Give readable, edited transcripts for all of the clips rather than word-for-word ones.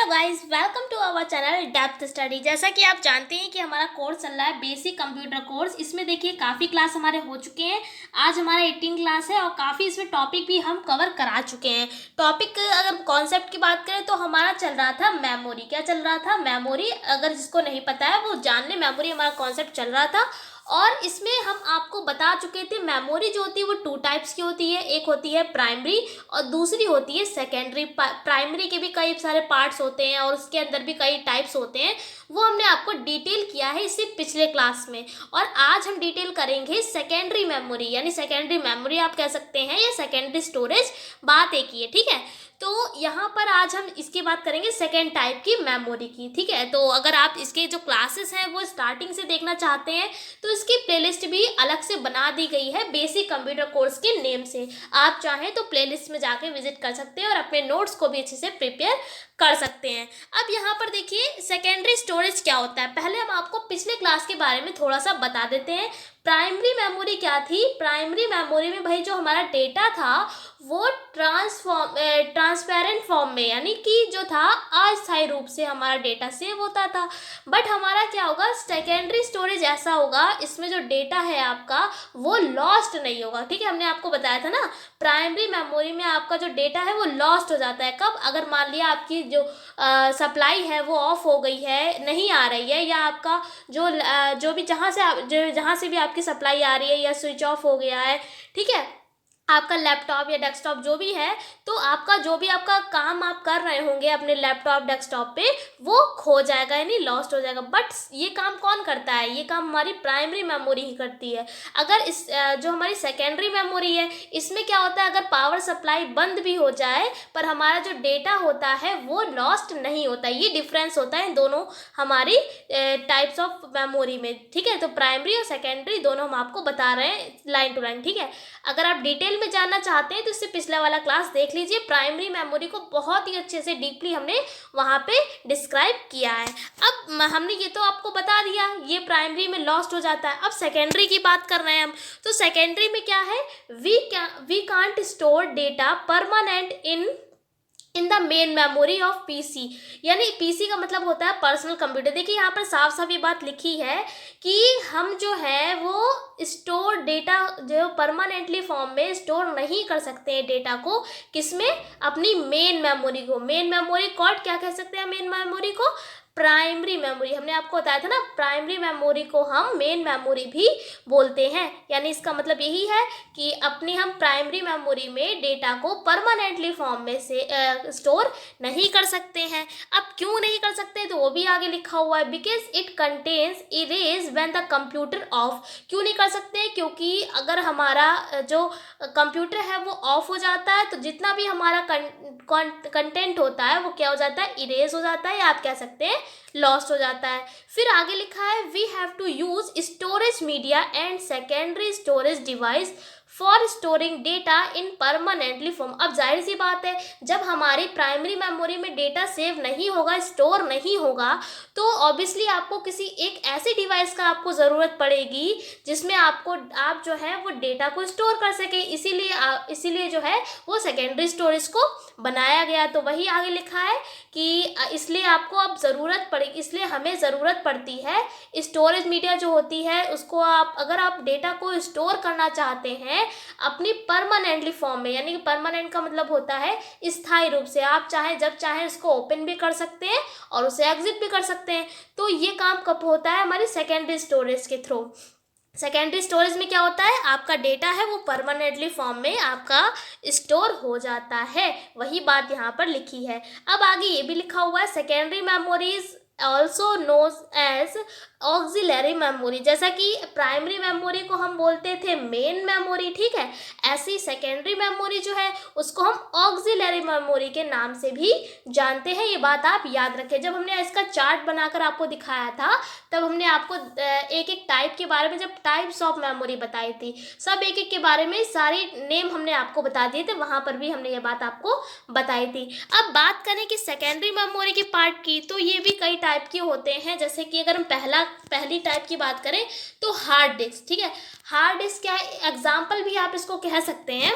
Guys, welcome to our channel depth study. जैसा कि आप जानते हैं कि हमारा कोर्स चल रहा है बेसिक कंप्यूटर कोर्स। इसमें देखिए काफ़ी क्लास हमारे हो चुके हैं। आज हमारा 18 क्लास है और काफ़ी इसमें टॉपिक भी हम कवर करा चुके हैं। टॉपिक अगर कॉन्सेप्ट की बात करें तो हमारा चल रहा था मेमोरी। क्या चल रहा था? मेमोरी। अगर जिसको नहीं पता है वो जान ले, मेमोरी हमारा कॉन्सेप्ट चल रहा था। और इसमें हम आपको बता चुके थे मेमोरी जो होती है वो 2 टाइप्स की होती है। एक होती है प्राइमरी और दूसरी होती है सेकेंडरी। प्राइमरी के भी कई सारे पार्ट्स होते हैं और उसके अंदर भी कई टाइप्स होते हैं। वो हमने आपको डिटेल किया है इससे पिछले क्लास में। और आज हम डिटेल करेंगे सेकेंडरी मेमोरी, यानी सेकेंडरी मेमोरी आप कह सकते हैं या सेकेंडरी स्टोरेज, बात एक ही है। ठीक है, तो यहाँ पर आज हम इसकी बात करेंगे सेकेंड टाइप की मेमोरी की। ठीक है, तो अगर आप इसके जो क्लासेस हैं वो स्टार्टिंग से देखना चाहते हैं तो इसकी प्लेलिस्ट भी अलग से बना दी गई है बेसिक कंप्यूटर कोर्स के नेम से। आप चाहें तो प्लेलिस्ट में जाके विजिट कर सकते हैं और अपने नोट्स को भी अच्छे से प्रिपेयर कर सकते हैं। अब यहाँ पर देखिए सेकेंडरी स्टोरेज क्या होता है। पहले हम आपको पिछले क्लास के बारे में थोड़ा सा बता देते हैं। प्राइमरी मेमोरी क्या थी? प्राइमरी मेमोरी में भाई जो हमारा डेटा था वो ट्रांसपेरेंट फॉर्म में, यानी कि जो था अस्थायी रूप से हमारा डेटा सेव होता था। बट हमारा क्या होगा, सेकेंडरी स्टोरेज ऐसा होगा इसमें जो डेटा है आपका वो लॉस्ट नहीं होगा। ठीक है, हमने आपको बताया था ना, प्राइमरी मेमोरी में आपका जो डेटा है वो लॉस्ट हो जाता है। कब? अगर मान लिया आपकी जो सप्लाई है वो ऑफ हो गई है, नहीं आ रही है, या आपका जो भी जहाँ से भी आपकी सप्लाई आ रही है या स्विच ऑफ हो गया है, ठीक है, आपका लैपटॉप या डेस्कटॉप जो भी है, तो आपका जो भी आपका काम आप कर रहे होंगे अपने लैपटॉप डेस्कटॉप पे वो खो जाएगा, यानी लॉस्ट हो जाएगा। बट ये काम कौन करता है? ये काम हमारी प्राइमरी मेमोरी ही करती है। अगर इस जो हमारी सेकेंडरी मेमोरी है इसमें क्या होता है, अगर पावर सप्लाई बंद भी हो जाए पर हमारा जो डेटा होता है वो लॉस्ट नहीं होता। ये डिफरेंस होता है इन दोनों हमारी टाइप्स ऑफ मेमोरी में। ठीक है, तो प्राइमरी और सेकेंडरी दोनों हम आपको बता रहे हैं लाइन टू लाइन। ठीक है, अगर आप डिटेल में जानना चाहते हैं तो इससे पिछला वाला क्लास देख लीजिए। प्राइमरी मेमोरी को बहुत ही अच्छे से डीपली हमने वहाँ पे डिस्क्राइब किया है। अब हमने ये तो आपको बता दिया ये प्राइमरी में लॉस्ट हो जाता है। अब सेकेंडरी की बात कर रहे हैं हम, तो सेकेंडरी में क्या है, we can't store data permanent in the main memory of PC. यानी पीसी का मतलब होता है पर्सनल कंप्यूटर। देखिए यहाँ पर साफ साफ ये बात लिखी है कि हम जो है वो स्टोर डेटा जो परमानेंटली फॉर्म में स्टोर नहीं कर सकते हैं डेटा को। किसमें? अपनी मेन मेमोरी को। मेन मेमोरी कॉर्ड क्या कह सकते हैं? मेन मेमोरी को प्राइमरी मेमोरी। हमने आपको बताया था ना, प्राइमरी मेमोरी को हम मेन मेमोरी भी बोलते हैं। यानी इसका मतलब यही है कि अपनी हम प्राइमरी मेमोरी में डेटा को परमानेंटली फॉर्म में से स्टोर नहीं कर सकते हैं। अब क्यों नहीं कर सकते तो वो भी आगे लिखा हुआ है, because it contains erase when the computer of. क्यों नहीं कर सकते? क्योंकि अगर हमारा जो कंप्यूटर है वो ऑफ हो जाता है तो जितना भी हमारा कंटेंट होता है वो क्या हो जाता है, इरेज हो जाता है, या आप कह सकते हैं लॉस्ट हो जाता है। फिर आगे लिखा है we have to use storage media and secondary storage device for storing data in permanently form. अब जाहिर सी बात है जब हमारी प्राइमरी मेमोरी में डेटा सेव नहीं होगा, स्टोर नहीं होगा, तो ऑब्वियसली आपको किसी एक ऐसे डिवाइस का आपको ज़रूरत पड़ेगी जिसमें आप जो है वो डेटा को स्टोर कर सके। इसीलिए जो है वो सेकेंडरी स्टोरेज को बनाया गया। तो वही आगे लिखा है कि इसलिए आपको अब ज़रूरत पड़ेगी, इसलिए हमें ज़रूरत पड़ती है स्टोरेज मीडिया जो होती है उसको अगर आप डेटा को स्टोर करना चाहते हैं अपनी परमानेंटली फॉर्म में, यानी कि परमानेंट का मतलब होता है स्थायी रूप से। आप चाहे जब चाहे उसको ओपन भी कर सकते हैं और उसे एग्जिट भी कर सकते हैं। तो ये काम कब होता है? हमारी सेकेंडरी स्टोरेज के थ्रू। सेकेंडरी स्टोरेज में क्या होता है, आपका डेटा है वो परमानेंटली फॉर्म में आपका स्टोर हो जाता है। वही बात यहाँ पर लिखी है। अब आगे ये भी लिखा हुआ है secondary memories also knows as auxiliary memory. जैसा कि प्राइमरी मेमोरी को हम बोलते थे मेन मेमोरी, ठीक है, ऐसी सेकेंडरी मेमोरी जो है उसको हम ऑक्सिलरी मेमोरी के नाम से भी जानते हैं। ये बात आप याद रखें। जब हमने इसका चार्ट बनाकर आपको दिखाया था तब हमने आपको एक एक टाइप के बारे में, जब टाइप्स ऑफ मेमोरी बताई थी, सब एक एक के बारे में सारे नेम हमने आपको बता दिए थे, वहाँ पर भी हमने ये बात आपको बताई थी। अब बात करें कि सेकेंडरी मेमोरी के पार्ट की, तो ये भी कई टाइप के होते हैं। जैसे कि अगर हम पहली टाइप की बात करें तो हार्ड डिस्क। ठीक है, हार्ड डिस्क क्या है, एग्जाम्पल भी आप इसको कह सकते हैं।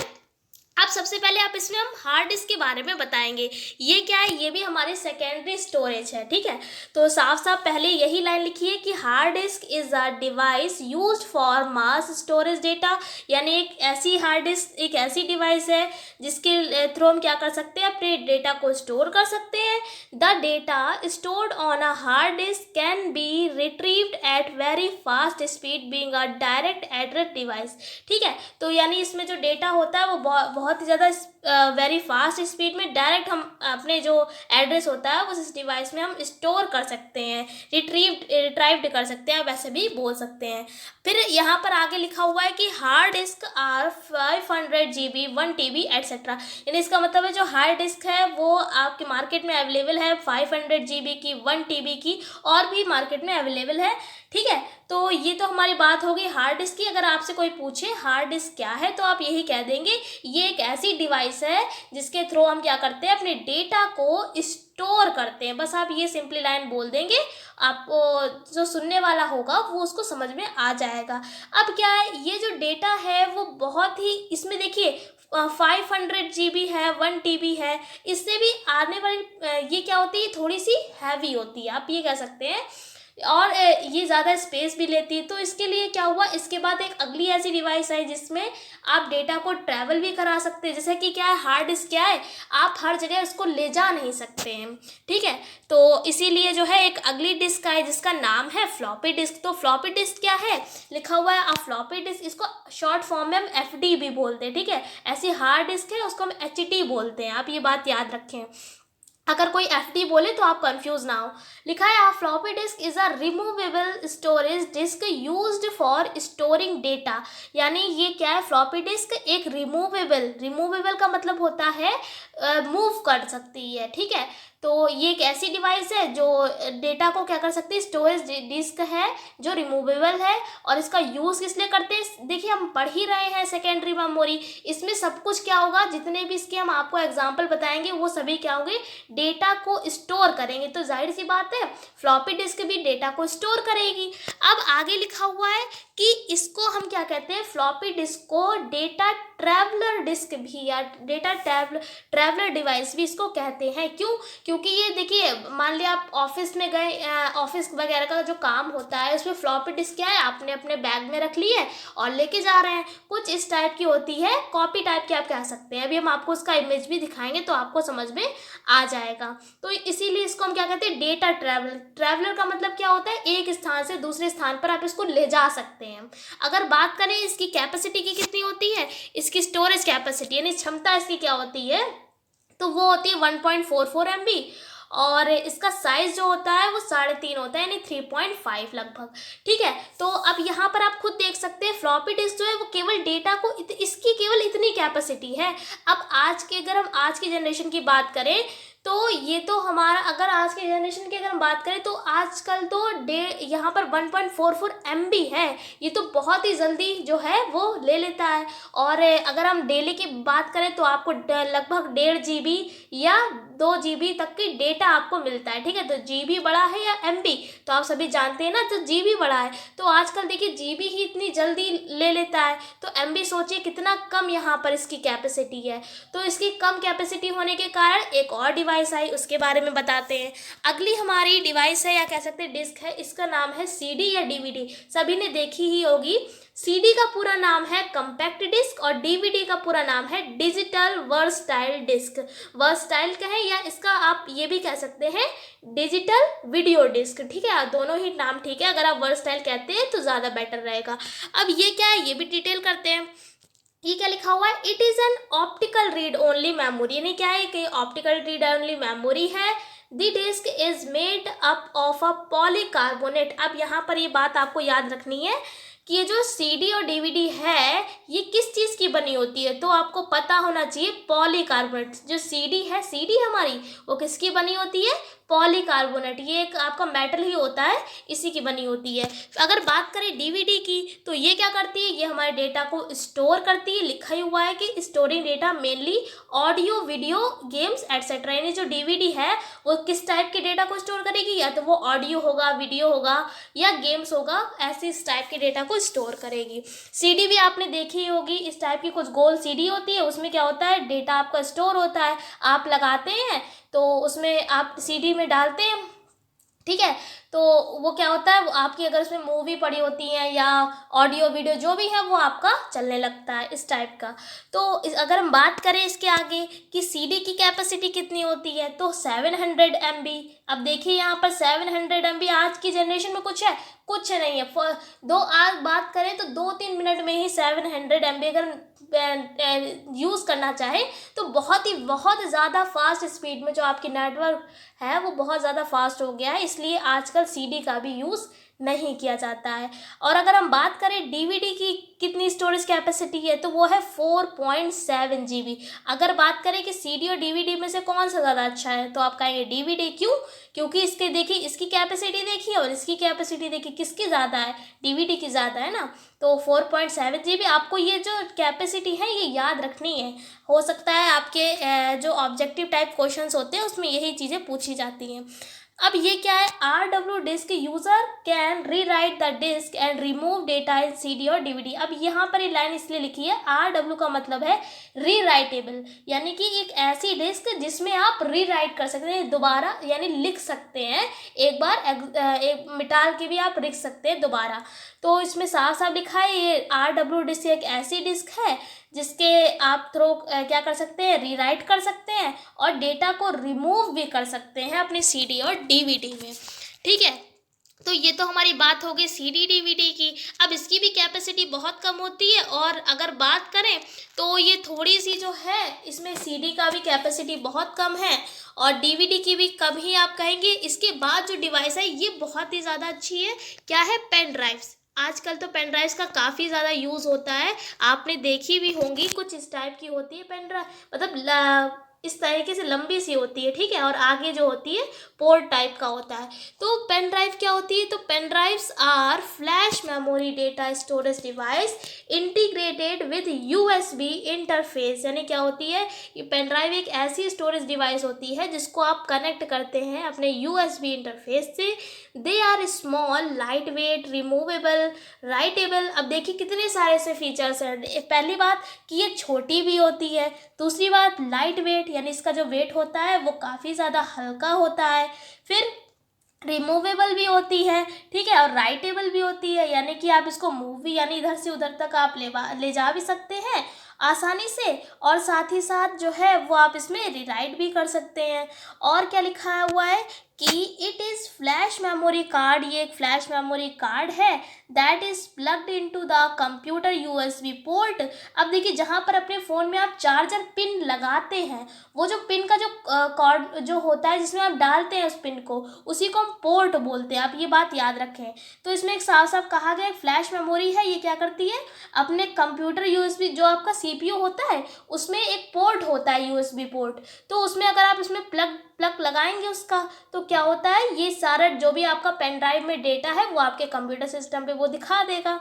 अब सबसे पहले आप इसमें हम हार्ड डिस्क के बारे में बताएंगे। ये क्या है, ये भी हमारी सेकेंडरी स्टोरेज है, ठीक है। तो साफ साफ पहले यही लाइन लिखी है कि hard disc is a device used for mass storage data, यानी एक ऐसी हार्ड डिस्क एक ऐसी डिवाइस है जिसके थ्रू हम क्या कर सकते हैं, अपने डेटा को स्टोर कर सकते हैं। The data stored on a hard disk can be retrieved at very fast speed being a direct address device, ठीक है। तो यानी इसमें जो डेटा होता है वो बहुत ही ज़्यादा वेरी फास्ट स्पीड में डायरेक्ट हम अपने जो एड्रेस होता है उस डिवाइस में हम स्टोर कर सकते हैं, रिट्राइव्ड कर सकते हैं, वैसे भी बोल सकते हैं। फिर यहाँ पर आगे लिखा हुआ है कि hard disk are 500 GB 1 TB etcetera, यानी इसका मतलब है जो हार्ड डिस्क है वो आपके मार्केट में अवेलेबल है 500 GB की, 1 TB की, और भी मार्केट में अवेलेबल है, ठीक है। तो ये तो हमारी बात हो गई हार्ड डिस्क की। अगर आपसे कोई पूछे हार्ड डिस्क क्या है तो आप यही कह देंगे ये एक ऐसी डिवाइस है जिसके थ्रू हम क्या करते हैं, अपने डेटा को स्टोर करते हैं। बस आप ये सिंपली लाइन बोल देंगे, आपको जो सुनने वाला होगा वो उसको समझ में आ जाएगा। अब क्या है, ये जो डेटा है वो बहुत ही, इसमें देखिए 500 GB है, 1 TB है, इससे भी आने वाली ये क्या होती है, थोड़ी सी हैवी होती है, आप ये कह सकते हैं, और ये ज़्यादा स्पेस भी लेती है। तो इसके लिए क्या हुआ, इसके बाद एक अगली ऐसी डिवाइस है जिसमें आप डेटा को ट्रैवल भी करा सकते हैं। जैसे कि क्या है, हार्ड डिस्क क्या है, आप हर जगह उसको ले जा नहीं सकते हैं, ठीक है। तो इसीलिए जो है एक अगली डिस्क है जिसका नाम है फ्लॉपी डिस्क। तो फ्लॉपी डिस्क क्या है, लिखा हुआ है फ्लॉपी डिस्क, इसको शॉर्ट फॉर्म में हम FD भी बोलते हैं, ठीक है। ऐसी हार्ड डिस्क है उसको हम HT बोलते हैं, आप ये बात याद रखें। अगर कोई FD बोले तो आप कंफ्यूज ना हो। लिखा है a floppy disk is a removable storage disk used for storing data, यानी ये क्या है, फ्लॉपी डिस्क एक रिमूवेबल का मतलब होता है मूव कर सकती है, ठीक है। तो ये एक ऐसी डिवाइस है जो डेटा को क्या कर सकती है, स्टोरेज डिस्क है जो रिमूवेबल है। और इसका यूज़ किस लिए करते हैं, देखिए हम पढ़ ही रहे हैं सेकेंडरी मेमोरी, इसमें सब कुछ क्या होगा, जितने भी इसके हम आपको एग्जाम्पल बताएंगे वो सभी क्या होंगे, डेटा को स्टोर करेंगे। तो जाहिर सी बात है फ्लॉपी डिस्क भी डेटा को स्टोर करेगी। अब आगे लिखा हुआ है कि इसको हम क्या कहते हैं, फ्लॉपी डिस्क को डेटा ट्रैवलर डिस्क भी या डेटा ट्रैवलर डिवाइस भी इसको कहते हैं। क्यों, क्योंकि ये देखिए मान लिया आप ऑफिस में गए, ऑफिस वगैरह का जो काम होता है उसमें फ्लॉपी डिस्क क्या है, आपने अपने बैग में रख ली है और लेके जा रहे हैं, कुछ इस टाइप की होती है, कॉपी टाइप की आप कह सकते हैं। अभी हम आपको उसका इमेज भी दिखाएंगे तो आपको समझ में आ जाएगा। तो इसीलिए इसको हम क्या कहते हैं, डेटा ट्रैवलर का मतलब क्या होता है, एक स्थान से दूसरे स्थान पर आप इसको ले जा सकते हैं। अगर बात करें इसकी कैपेसिटी की कितनी होती है, इसकी स्टोरेज कैपेसिटी यानी क्षमता इसकी क्या होती है, तो वो होती है 1.44 MB, और इसका साइज जो होता है वो 3.5 होता है, यानी 3.5 लगभग, ठीक है। तो अब यहाँ पर आप खुद देख सकते हैं फ्लॉपी डिस्क जो है वो केवल डेटा को इसकी केवल इतनी कैपेसिटी है। अब अगर हम आज की जनरेशन की बात करें तो ये तो हमारा, अगर आज के जनरेशन की अगर हम बात करें तो आजकल तो यहाँ पर 1.44 MB है, ये तो बहुत ही जल्दी जो है वो ले लेता है। और अगर हम डेली की बात करें तो आपको लगभग 1.5 GB या 2 GB तक की डेटा आपको मिलता है, ठीक है। तो GB बड़ा है या MB, तो आप सभी जानते हैं ना, तो GB बड़ा है। तो आजकल देखिए GB ही इतनी जल्दी ले लेता है, तो MB सोचिए कितना कम यहाँ पर इसकी कैपेसिटी है। तो इसकी कम कैपेसिटी होने के कारण एक और डिवाइस आई, उसके बारे में बताते हैं। अगली हमारी डिवाइस है या कह सकते हैं डिस्क है, इसका नाम है CD या DVD, सभी ने देखी ही होगी। CD का पूरा नाम है कम्पैक्ट डिस्क और DVD का पूरा नाम है डिजिटल वर्सटाइल डिस्क। वर्सटाइल कहें या इसका आप ये भी कह सकते हैं डिजिटल वीडियो डिस्क, ठीक है। दोनों ही नाम ठीक है, अगर आप वर्सटाइल कहते हैं तो ज़्यादा बेटर रहेगा। अब ये क्या है, ये भी डिटेल करते हैं। ये क्या लिखा हुआ है, it is an optical read only memory, यानी क्या है कि ऑप्टिकल रीड ओनली मेमोरी है। The disk is made up of a polycarbonate. अब यहाँ पर ये बात आपको याद रखनी है कि ये जो CD और DVD है ये किस चीज़ की बनी होती है, तो आपको पता होना चाहिए पॉलीकार्बोनेट। जो CD है, CD हमारी वो किसकी बनी होती है, पॉलीकार्बोनेट, ये एक आपका मेटल ही होता है, इसी की बनी होती है। अगर बात करें DVD की तो ये क्या करती है, ये हमारे डेटा को स्टोर करती है। लिखा ही हुआ है कि storing data mainly audio, video, games etcetera, यानी जो DVD है वो किस टाइप के डेटा को स्टोर करेगी, या तो वो ऑडियो होगा, वीडियो होगा या गेम्स होगा, ऐसे इस टाइप के डेटा को स्टोर करेगी। सीडी भी आपने देखी ही होगी, इस टाइप की कुछ गोल सीडी होती है, उसमें क्या होता है, डेटा आपका स्टोर होता है, आप लगाते हैं तो उसमें आप सीडी में डालते हैं, ठीक है। तो वो क्या होता है, वो आपकी अगर उसमें मूवी पड़ी होती है या ऑडियो वीडियो जो भी है वो आपका चलने लगता है, इस टाइप का। तो अगर हम बात करें इसके आगे कि सीडी की कैपेसिटी कितनी होती है, तो 700 MB। अब देखिए यहाँ पर 700 MB आज की जनरेशन में कुछ है, कुछ नहीं है। आज बात करें तो 2-3 मिनट में ही 700 MB अगर यूज़ करना चाहे तो बहुत ज़्यादा फास्ट स्पीड में जो आपकी नेटवर्क है वो बहुत ज़्यादा फास्ट हो गया है, इसलिए आजकल सीडी का भी यूज़ नहीं किया जाता है। और अगर हम बात करें डीवीडी की कितनी स्टोरेज कैपेसिटी है, तो वो है 4.7 GB। अगर बात करें कि सीडी और डीवीडी में से कौन सा ज़्यादा अच्छा है, तो आप कहेंगे डीवीडी। क्यों? क्योंकि इसके देखिए, इसकी कैपेसिटी देखिए और इसकी कैपेसिटी देखिए, किसकी ज़्यादा है, डीवीडी की ज़्यादा है ना। तो 4.7 GB, आपको ये जो कैपेसिटी है ये याद रखनी है। हो सकता है आपके जो ऑब्जेक्टिव टाइप क्वेश्चंस होते हैं उसमें यही चीज़ें पूछी जाती हैं। अब ये क्या है, RW disk, user can rewrite the disk and remove data in CD और DVD। अब यहाँ पर ये लाइन इसलिए लिखी है, RW का मतलब है री राइटेबल, यानी कि एक ऐसी डिस्क जिसमें आप री राइट कर सकते हैं, दोबारा यानी लिख सकते हैं, एक बार एक मिटाल के भी आप लिख सकते हैं दोबारा। तो इसमें साफ साफ लिखा है ये RW डिस्क एक ऐसी डिस्क है जिसके आप क्या कर सकते हैं, रीराइट कर सकते हैं और डेटा को रिमूव भी कर सकते हैं अपनी सीडी और डीवीडी में, ठीक है। तो ये तो हमारी बात हो गई सीडी डीवीडी की। अब इसकी भी कैपेसिटी बहुत कम होती है, और अगर बात करें तो ये थोड़ी सी जो है, इसमें सीडी का भी कैपेसिटी बहुत कम है और डीवीडी की भी कम ही आप कहेंगे। इसके बाद जो डिवाइस है ये बहुत ही ज़्यादा अच्छी है, क्या है, पेन ड्राइव्स। आजकल तो पेन ड्राइव्स का काफ़ी ज़्यादा यूज़ होता है, आपने देखी भी होंगी, कुछ इस टाइप की होती है पेन ड्राइव, मतलब इस तरीके से लंबी सी होती है, ठीक है, और आगे जो होती है पोर्ट टाइप का होता है। तो पेन ड्राइव क्या होती है, तो pen drives are flash memory data storage device integrated with USB interface. यानी क्या होती है, ये पेन ड्राइव एक ऐसी स्टोरेज डिवाइस होती है जिसको आप कनेक्ट करते हैं अपने USB इंटरफेस से। They are small, lightweight, removable, writable. अब देखिए कितने सारे से फीचर्स हैं। पहली बात कि ये छोटी भी होती है, दूसरी बात लाइट वेट, यानी इसका जो वेट होता है वो काफ़ी ज़्यादा हल्का होता है, फिर रिमूवेबल भी होती है, ठीक है, और राइटेबल भी होती है, यानी कि आप इसको मूव भी, यानी इधर से उधर तक आप ले जा भी सकते हैं आसानी से, और साथ ही साथ जो है वो आप इसमें रीराइट भी कर सकते हैं। और क्या लिखा हुआ है कि it is flash memory card, ये एक फ्लैश मेमोरी कार्ड है that is plugged into the computer USB port. अब देखिए जहाँ पर अपने फ़ोन में आप चार्जर पिन लगाते हैं, वो जो पिन का जो कॉर्ड जो होता है जिसमें आप डालते हैं उस पिन को, उसी को हम पोर्ट बोलते हैं, आप ये बात याद रखें। तो इसमें एक साफ साफ कहा गया फ्लैश मेमोरी है, ये क्या करती है, अपने कंप्यूटर USB जो आपका CPU होता है उसमें एक पोर्ट होता है USB पोर्ट, तो उसमें अगर आप इसमें प्लग लगाएंगे उसका, तो क्या होता है, ये सारा जो भी आपका पेन ड्राइव में डेटा है वो आपके कंप्यूटर सिस्टम पे वो दिखा देगा।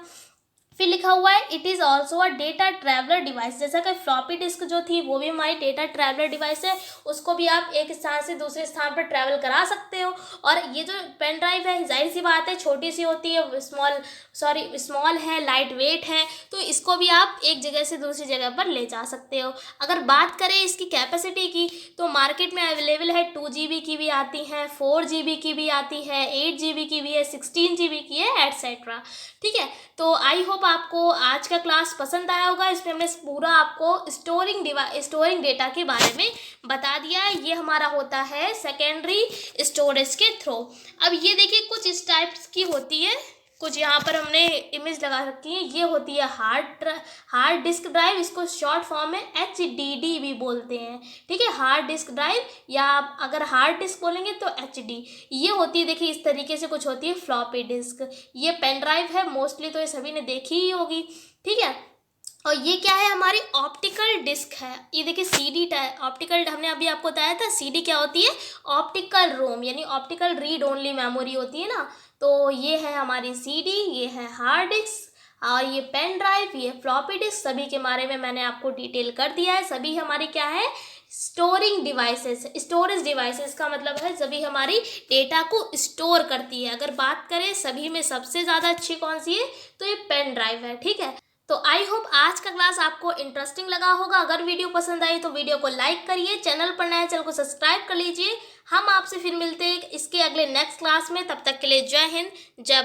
फिर लिखा हुआ है it is also a data traveller device. जैसा कि फ्लॉपी डिस्क जो थी वो भी हमारी डेटा ट्रैवलर डिवाइस है, उसको भी आप एक स्थान से दूसरे स्थान पर ट्रैवल करा सकते हो। और ये जो पेन ड्राइव है जाहिर सी बात है छोटी सी होती है, स्मॉल है, लाइट वेट है, तो इसको भी आप एक जगह से दूसरी जगह पर ले जा सकते हो। अगर बात करें इसकी कैपेसिटी की, तो मार्केट में अवेलेबल है 2 GB की भी आती है, 4 GB की भी आती है, 8 GB की भी है, 16 GB की है, एटसेट्रा, ठीक है। तो आई होप आपको आज का क्लास पसंद आया होगा। इसमें हमने पूरा आपको स्टोरिंग डेटा के बारे में बता दिया है। ये हमारा होता है सेकेंडरी स्टोरेज के थ्रू। अब ये देखिए कुछ इस टाइप्स की होती है, कुछ यहाँ पर हमने इमेज लगा रखी है, ये होती है हार्ड डिस्क ड्राइव, इसको शॉर्ट फॉर्म में HDD भी बोलते हैं, ठीक है, हार्ड डिस्क ड्राइव, या अगर हार्ड डिस्क बोलेंगे तो HD। ये होती है, देखिए इस तरीके से कुछ होती है फ्लॉपी डिस्क। ये पेन ड्राइव है, मोस्टली तो ये सभी ने देखी ही होगी, ठीक है। और ये क्या है, हमारी ऑप्टिकल डिस्क है। ये देखिए CD ऑप्टिकल, हमने अभी आपको बताया था CD क्या होती है, ऑप्टिकल रोम, यानी ऑप्टिकल रीड ओनली मेमोरी होती है ना। तो ये है हमारी CD, ये है हार्ड डिस्क, और ये पेन ड्राइव, ये फ्लॉपी डिस्क, सभी के बारे में मैंने आपको डिटेल कर दिया है। सभी हमारी क्या है, स्टोरिंग डिवाइसेस, स्टोरेज डिवाइसेस का मतलब है सभी हमारी डेटा को स्टोर करती है। अगर बात करें सभी में सबसे ज़्यादा अच्छी कौन सी है, तो ये पेन ड्राइव है, ठीक है। तो आई होप आज का क्लास आपको इंटरेस्टिंग लगा होगा। अगर वीडियो पसंद आई तो वीडियो को लाइक करिए, चैनल पर नए चैनल को सब्सक्राइब कर लीजिए। हम आपसे फिर मिलते हैं इसके अगले नेक्स्ट क्लास में, तब तक के लिए जय हिंद, जय